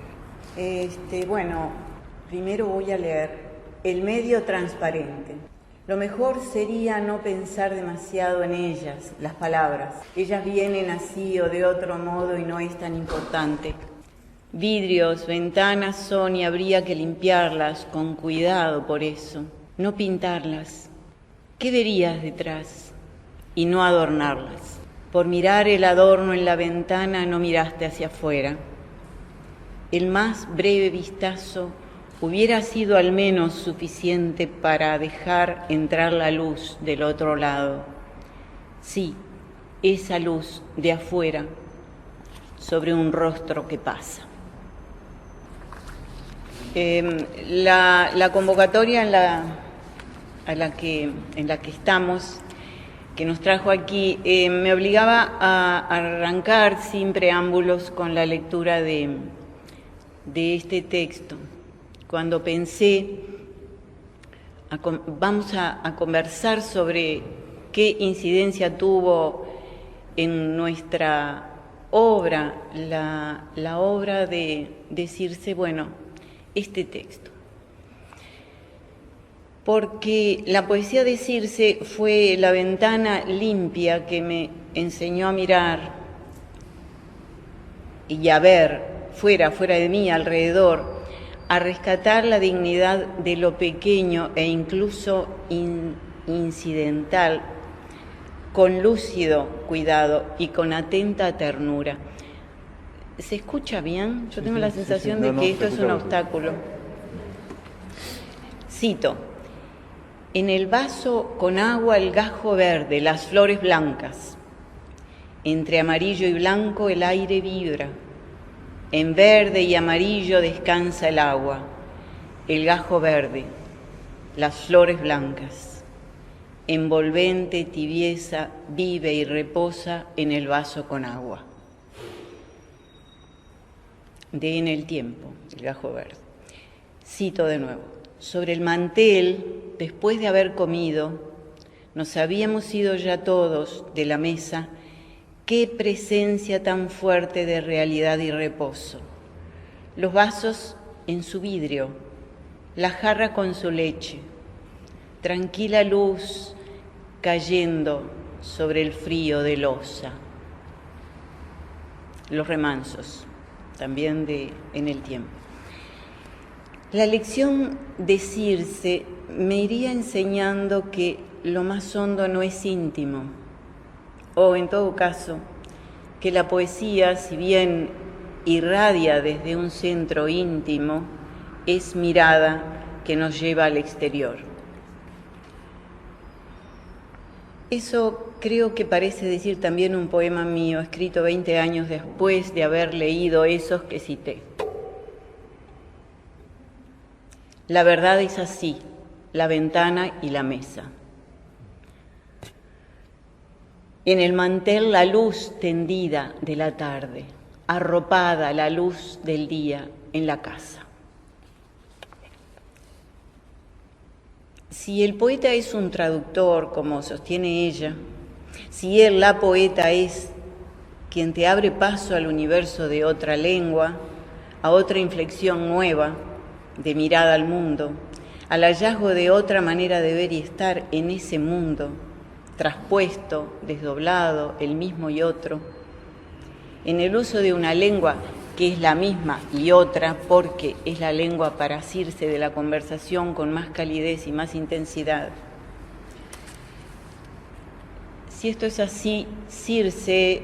Bueno, primero voy a leer El medio transparente. Lo mejor sería no pensar demasiado en ellas, las palabras. Ellas vienen así o de otro modo y no es tan importante. Vidrios, ventanas son y habría que limpiarlas con cuidado por eso. No pintarlas. ¿Qué verías detrás? Y no adornarlas. Por mirar el adorno en la ventana no miraste hacia afuera. El más breve vistazo hubiera sido al menos suficiente para dejar entrar la luz del otro lado. Sí, esa luz de afuera sobre un rostro que pasa. La convocatoria en la que estamos, que nos trajo aquí, me obligaba a arrancar sin preámbulos con la lectura de este texto. Cuando pensé, vamos a conversar sobre qué incidencia tuvo en nuestra obra, la obra de Circe, este texto. Porque la poesía de Circe fue la ventana limpia que me enseñó a mirar y a ver fuera de mí, alrededor, a rescatar la dignidad de lo pequeño e incluso incidental, con lúcido cuidado y con atenta ternura. ¿Se escucha bien? Yo tengo la sensación de que esto es un obstáculo. Cito: en el vaso con agua el gajo verde, las flores blancas. Entre amarillo y blanco el aire vibra. En verde y amarillo descansa el agua, el gajo verde, las flores blancas. Envolvente tibieza vive y reposa en el vaso con agua. De En el tiempo, el gajo verde. Cito de nuevo: sobre el mantel, después de haber comido, nos habíamos ido ya todos de la mesa. Qué presencia tan fuerte de realidad y reposo. Los vasos en su vidrio, la jarra con su leche, tranquila luz cayendo sobre el frío de loza. Los remansos, también de En el tiempo. La lección de Circe me iría enseñando que lo más hondo no es íntimo, o en todo caso, que la poesía, si bien irradia desde un centro íntimo, es mirada que nos lleva al exterior. Eso creo que parece decir también un poema mío, escrito 20 años después de haber leído esos que cité. La verdad es así, la ventana y la mesa. En el mantel la luz tendida de la tarde, arropada la luz del día en la casa. Si el poeta es un traductor, como sostiene ella, si él, la poeta, es quien te abre paso al universo de otra lengua, a otra inflexión nueva de mirada al mundo, al hallazgo de otra manera de ver y estar en ese mundo, traspuesto, desdoblado, el mismo y otro, en el uso de una lengua que es la misma y otra porque es la lengua para asirse de la conversación con más calidez y más intensidad. Si esto es así, Circe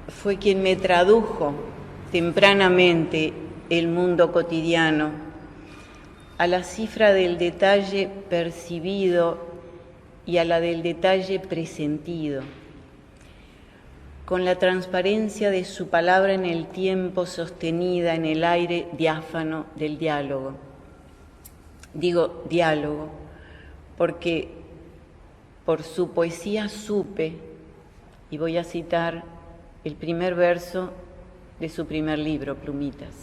fue quien me tradujo tempranamente el mundo cotidiano a la cifra del detalle percibido y a la del detalle presentido, con la transparencia de su palabra en el tiempo sostenida en el aire diáfano del diálogo. Digo diálogo porque por su poesía supe, y voy a citar el primer verso de su primer libro, Plumitas.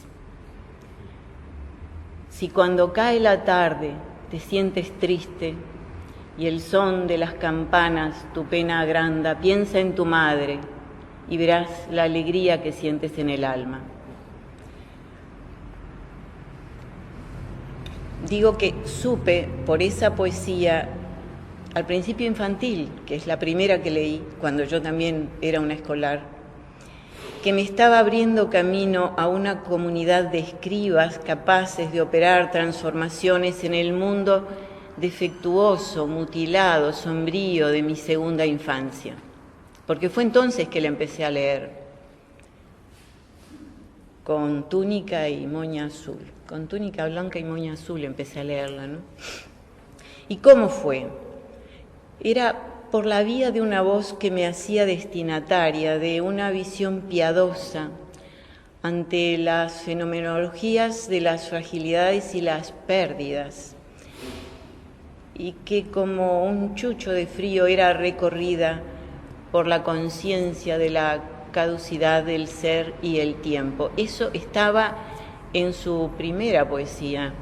Si cuando cae la tarde te sientes triste y el son de las campanas tu pena agranda, piensa en tu madre y verás la alegría que sientes en el alma. Digo que supe por esa poesía al principio infantil, que es la primera que leí cuando yo también era una escolar, que me estaba abriendo camino a una comunidad de escribas capaces de operar transformaciones en el mundo defectuoso, mutilado, sombrío de mi segunda infancia. Porque fue entonces que la empecé a leer, con túnica y moña azul. Con túnica blanca y moña azul empecé a leerla, ¿no? ¿Y cómo fue? Era por la vía de una voz que me hacía destinataria de una visión piadosa ante las fenomenologías de las fragilidades y las pérdidas, y que como un chucho de frío era recorrida por la conciencia de la caducidad del ser y el tiempo. Eso estaba en su primera poesía.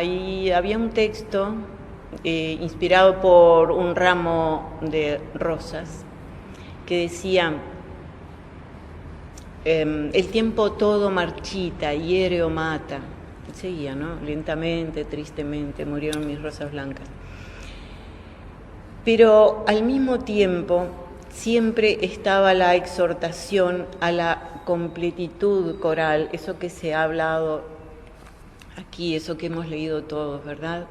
Y había un texto inspirado por un ramo de rosas que decía: el tiempo todo marchita, hiere o mata. Seguía, ¿no? Lentamente, tristemente, murieron mis rosas blancas. Pero al mismo tiempo siempre estaba la exhortación a la completitud coral, eso que se ha hablado aquí, eso que hemos leído todos, ¿verdad?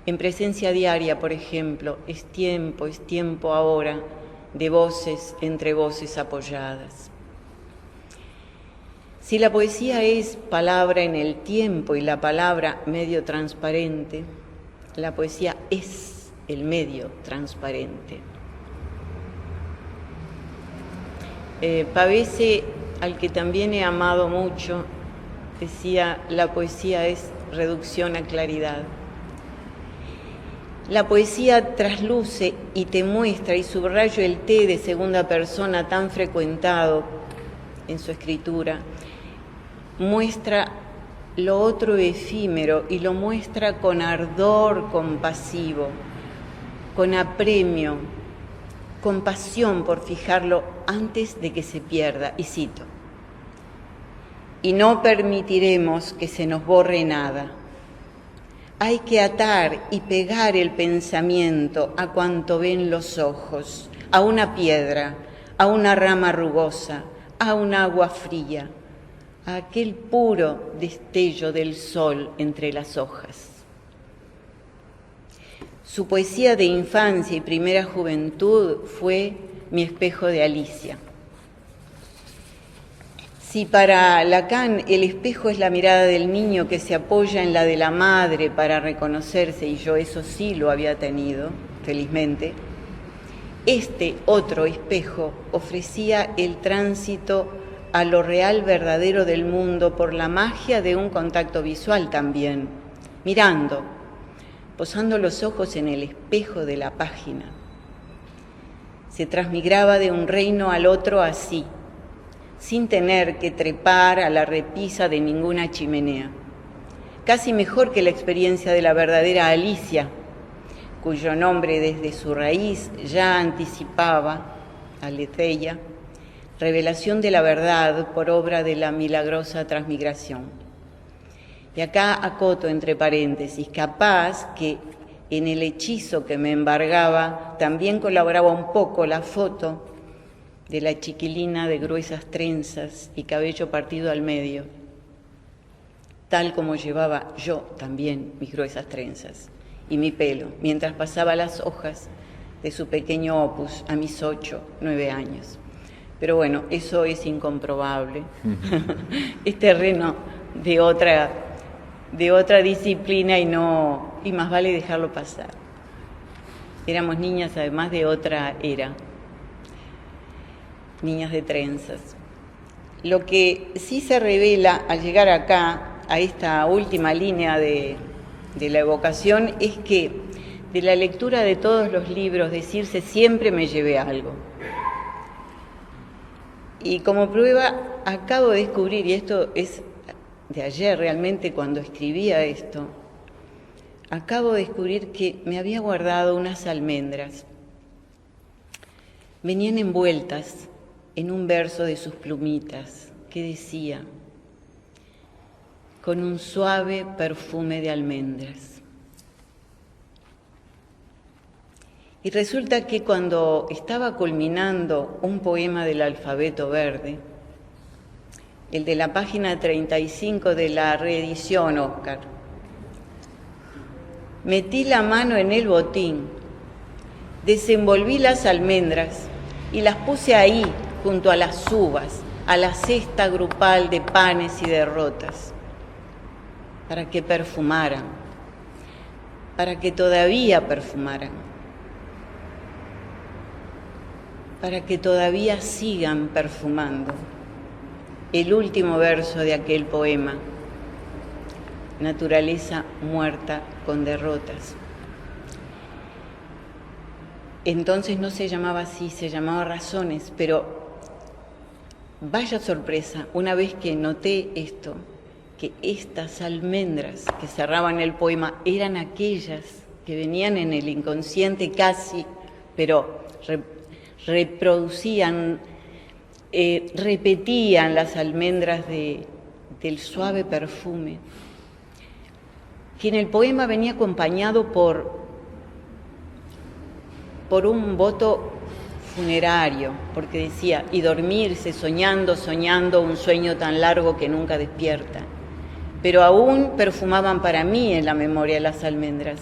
En presencia diaria, por ejemplo, es tiempo ahora de voces entre voces apoyadas. Si la poesía es palabra en el tiempo y la palabra medio transparente, la poesía es el medio transparente. Pavese, al que también he amado mucho, decía: la poesía es reducción a claridad. La poesía trasluce y te muestra, y subrayo el té de segunda persona tan frecuentado en su escritura, muestra lo otro efímero y lo muestra con ardor compasivo, con apremio, con pasión por fijarlo antes de que se pierda. Y cito: y no permitiremos que se nos borre nada. Hay que atar y pegar el pensamiento a cuanto ven los ojos, a una piedra, a una rama rugosa, a un agua fría, a aquel puro destello del sol entre las hojas. Su poesía de infancia y primera juventud fue Mi espejo de Alicia. Si para Lacan el espejo es la mirada del niño que se apoya en la de la madre para reconocerse, y yo eso sí lo había tenido, felizmente, este otro espejo ofrecía el tránsito a lo real verdadero del mundo por la magia de un contacto visual también, mirando, posando los ojos en el espejo de la página. Se transmigraba de un reino al otro así, sin tener que trepar a la repisa de ninguna chimenea. Casi mejor que la experiencia de la verdadera Alicia, cuyo nombre desde su raíz ya anticipaba, Aletheia, revelación de la verdad por obra de la milagrosa transmigración. Y acá acoto entre paréntesis, capaz que en el hechizo que me embargaba también colaboraba un poco la foto de la chiquilina de gruesas trenzas y cabello partido al medio, tal como llevaba yo también mis gruesas trenzas y mi pelo, mientras pasaba las hojas de su pequeño opus a mis 8, 9 años. Pero bueno, eso es incomprobable. Es terreno de otra disciplina y más vale dejarlo pasar. Éramos niñas además de otra era, niñas de trenzas. Lo que sí se revela al llegar acá, a esta última línea de la evocación, es que de la lectura de todos los libros de Circe siempre me llevé algo. Y como prueba acabo de descubrir, y esto es de ayer realmente cuando escribía esto, acabo de descubrir que me había guardado unas almendras. Venían envueltas en un verso de sus plumitas que decía: con un suave perfume de almendras. Y resulta que cuando estaba culminando un poema del alfabeto verde, el de la página 35 de la reedición Oscar, metí la mano en el botín, desenvolví las almendras y las puse ahí junto a las uvas, a la cesta grupal de panes y derrotas, para que perfumaran, para que todavía perfumaran, para que todavía sigan perfumando el último verso de aquel poema, naturaleza muerta con derrotas. Entonces no se llamaba así, se llamaba Razones, pero vaya sorpresa, una vez que noté esto, que estas almendras que cerraban el poema eran aquellas que venían en el inconsciente casi, pero reproducían, repetían las almendras del suave perfume, que en el poema venía acompañado por un voto funerario, porque decía: y dormirse soñando, soñando un sueño tan largo que nunca despierta. Pero aún perfumaban para mí en la memoria las almendras,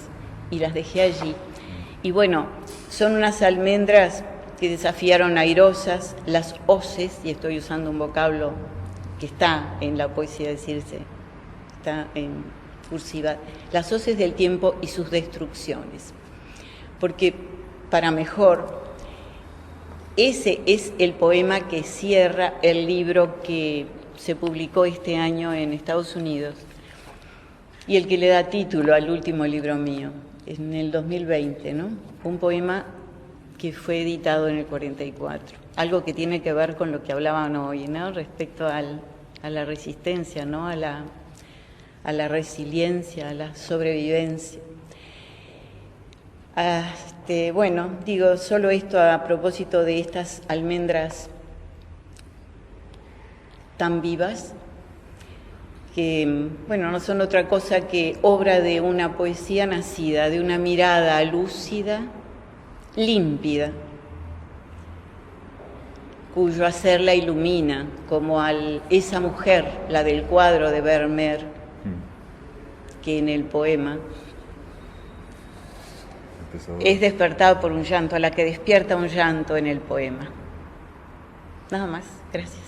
y las dejé allí. Y bueno, son unas almendras que desafiaron airosas las hoces, y estoy usando un vocablo que está en la poesía de Circe, está en cursiva, las hoces del tiempo y sus destrucciones. Porque, para mejor, ese es el poema que cierra el libro que se publicó este año en Estados Unidos y el que le da título al último libro mío, en el 2020, ¿no? Un poema que fue editado en el 44, algo que tiene que ver con lo que hablaban hoy, ¿no? Respecto a la resistencia, ¿no? A la resiliencia, a la sobrevivencia. Bueno, digo solo esto a propósito de estas almendras tan vivas, que, bueno, no son otra cosa que obra de una poesía nacida, de una mirada lúcida, límpida, cuyo hacer la ilumina, como esa mujer, la del cuadro de Vermeer, que en el poema es despertada por un llanto, a la que despierta un llanto en el poema. Nada más, gracias.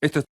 Esto